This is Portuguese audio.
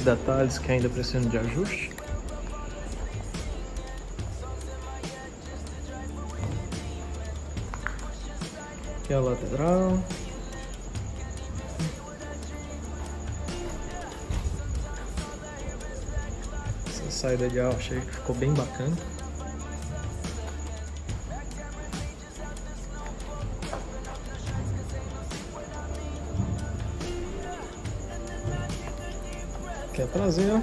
detalhes que ainda precisam de ajuste. Aqui é a lateral. Essa saída de ar achei que ficou bem bacana. Aqui é a traseira.